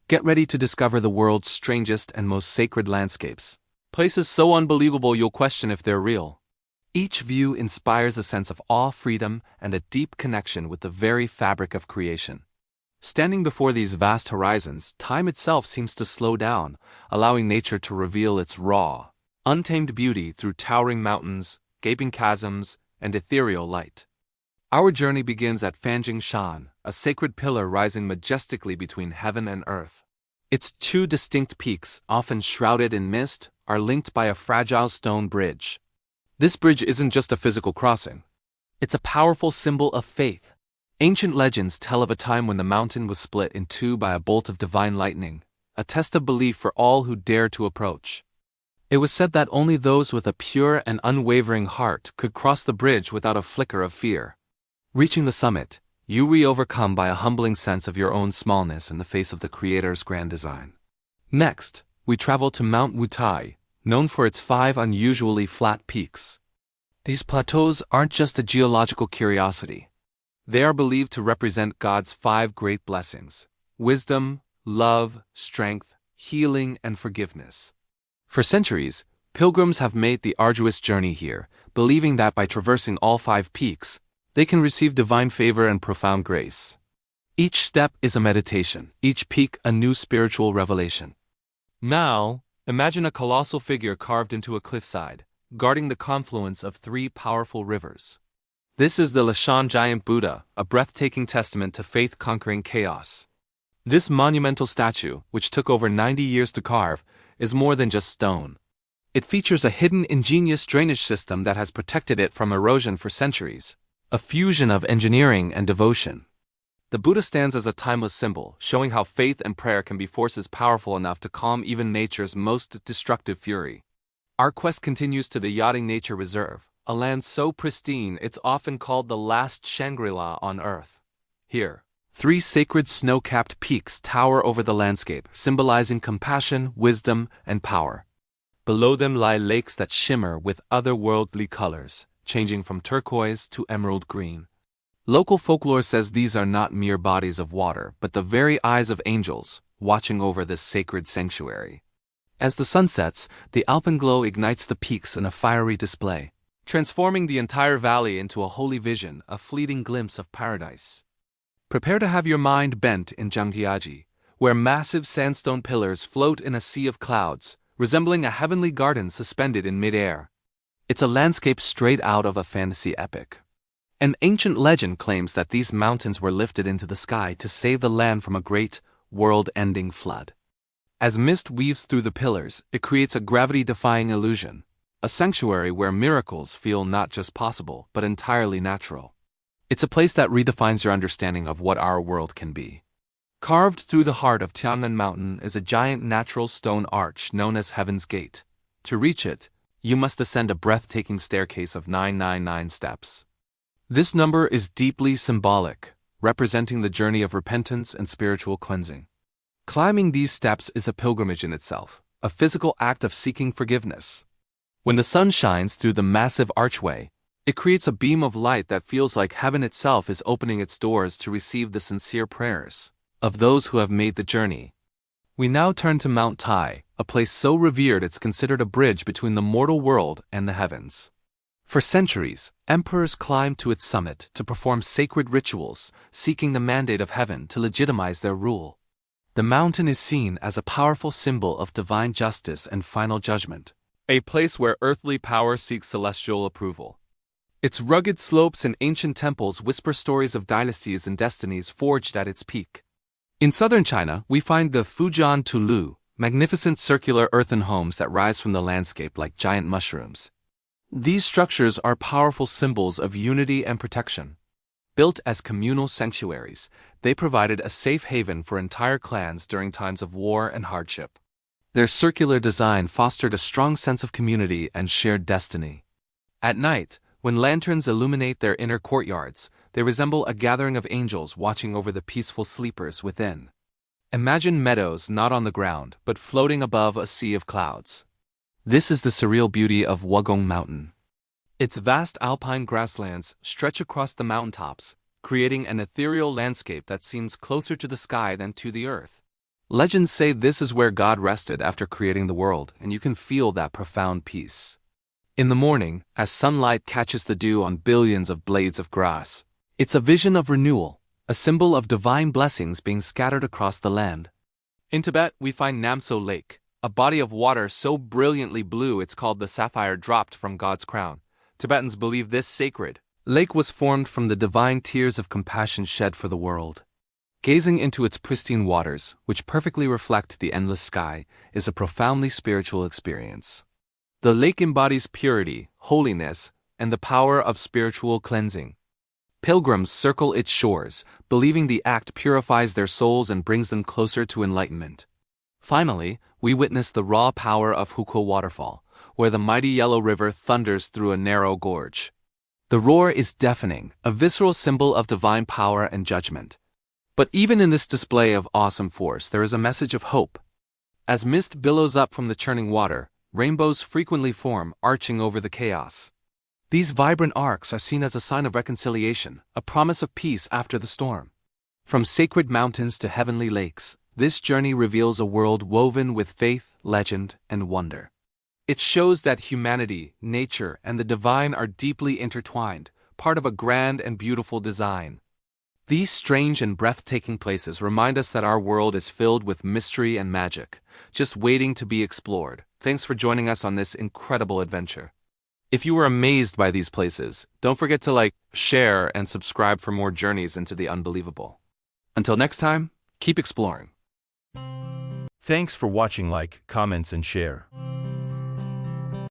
Get ready to discover the world's strangest and most sacred landscapes. Places so unbelievable you'll question if they're real. Each view inspires a sense of awe, freedom, and a deep connection with the very fabric of creation. Standing before these vast horizons, time itself seems to slow down, allowing nature to reveal its raw, untamed beauty through towering mountains, gaping chasms, and ethereal light. Our journey begins at Fanjing Shan, a sacred pillar rising majestically between heaven and earth. Its two distinct peaks, often shrouded in mist, are linked by a fragile stone bridge. This bridge isn't just a physical crossing. It's a powerful symbol of faith. Ancient legends tell of a time when the mountain was split in two by a bolt of divine lightning, a test of belief for all who dared to approach. It was said that only those with a pure and unwavering heart could cross the bridge without a flicker of fear. Reaching the summit, you re-overcome by a humbling sense of your own smallness in the face of the Creator's grand design. Next, we travel to Mount Wutai, known for its 5 unusually flat peaks. These plateaus aren't just a geological curiosity. They are believed to represent God's 5 great blessings: wisdom, love, strength, healing, and forgiveness. For centuries, pilgrims have made the arduous journey here, believing that by traversing all 5 peaks, they can receive divine favor and profound grace. Each step is a meditation, each peak a new spiritual revelation. Now, imagine a colossal figure carved into a cliffside, guarding the confluence of 3 powerful rivers. This is the Lashan Giant Buddha, a breathtaking testament to faith conquering chaos. This monumental statue, which took over 90 years to carve, is more than just stone. It features a hidden ingenious drainage system that has protected it from erosion for centuries, a fusion of engineering and devotion. The Buddha stands as a timeless symbol, showing how faith and prayer can be forces powerful enough to calm even nature's most destructive fury. Our quest continues to the Yachting Nature Reserve, a land so pristine it's often called the last Shangri-La on Earth. Here, 3 sacred snow-capped peaks tower over the landscape, symbolizing compassion, wisdom, and power. Below them lie lakes that shimmer with otherworldly colors, changing from turquoise to emerald green. Local folklore says these are not mere bodies of water, but the very eyes of angels, watching over this sacred sanctuary. As the sun sets, the alpenglow ignites the peaks in a fiery display, transforming the entire valley into a holy vision, a fleeting glimpse of paradise. Prepare to have your mind bent in Zhangjiaji, where massive sandstone pillars float in a sea of clouds, resembling a heavenly garden suspended in midair. It's a landscape straight out of a fantasy epic. An ancient legend claims that these mountains were lifted into the sky to save the land from a great, world-ending flood. As mist weaves through the pillars, it creates a gravity-defying illusion, a sanctuary where miracles feel not just possible, but entirely natural. It's a place that redefines your understanding of what our world can be. Carved through the heart of Tiangnan Mountain is a giant natural stone arch known as Heaven's Gate. To reach it, you must ascend a breathtaking staircase of 999 steps. This number is deeply symbolic, representing the journey of repentance and spiritual cleansing. Climbing these steps is a pilgrimage in itself, a physical act of seeking forgiveness. When the sun shines through the massive archway, it creates a beam of light that feels like heaven itself is opening its doors to receive the sincere prayers of those who have made the journey. We now turn to Mount Tai, a place so revered it's considered a bridge between the mortal world and the heavens. For centuries, emperors climbed to its summit to perform sacred rituals, seeking the mandate of heaven to legitimize their rule. The mountain is seen as a powerful symbol of divine justice and final judgment, a place where earthly power seeks celestial approval. Its rugged slopes and ancient temples whisper stories of dynasties and destinies forged at its peak. In southern China, we find the Fujian Tulu, magnificent circular earthen homes that rise from the landscape like giant mushrooms. These structures are powerful symbols of unity and protection. Built as communal sanctuaries, they provided a safe haven for entire clans during times of war and hardship. Their circular design fostered a strong sense of community and shared destiny. At night, when lanterns illuminate their inner courtyards, they resemble a gathering of angels watching over the peaceful sleepers within. Imagine meadows not on the ground, but floating above a sea of clouds. This is the surreal beauty of Wugong Mountain. Its vast alpine grasslands stretch across the mountaintops, creating an ethereal landscape that seems closer to the sky than to the earth. Legends say this is where God rested after creating the world, and you can feel that profound peace. In the morning, as sunlight catches the dew on billions of blades of grass, it's a vision of renewal, a symbol of divine blessings being scattered across the land. In Tibet, we find Namso Lake, a body of water so brilliantly blue it's called the sapphire dropped from God's crown. Tibetans believe this sacred lake was formed from the divine tears of compassion shed for the world. Gazing into its pristine waters, which perfectly reflect the endless sky, is a profoundly spiritual experience. The lake embodies purity, holiness, and the power of spiritual cleansing. Pilgrims circle its shores, believing the act purifies their souls and brings them closer to enlightenment. Finally, we witness the raw power of Huko Waterfall, where the mighty yellow river thunders through a narrow gorge. The roar is deafening, a visceral symbol of divine power and judgment. But even in this display of awesome force, there is a message of hope. As mist billows up from the churning water, rainbows frequently form, arching over the chaos. These vibrant arcs are seen as a sign of reconciliation, a promise of peace after the storm. From sacred mountains to heavenly lakes, this journey reveals a world woven with faith, legend, and wonder. It shows that humanity, nature, and the divine are deeply intertwined, part of a grand and beautiful design. These strange and breathtaking places remind us that our world is filled with mystery and magic, just waiting to be explored. Thanks for joining us on this incredible adventure. If you were amazed by these places, don't forget to like, share, and subscribe for more journeys into the unbelievable. Until next time, keep exploring. Thanks for watching. Like, comments, and share.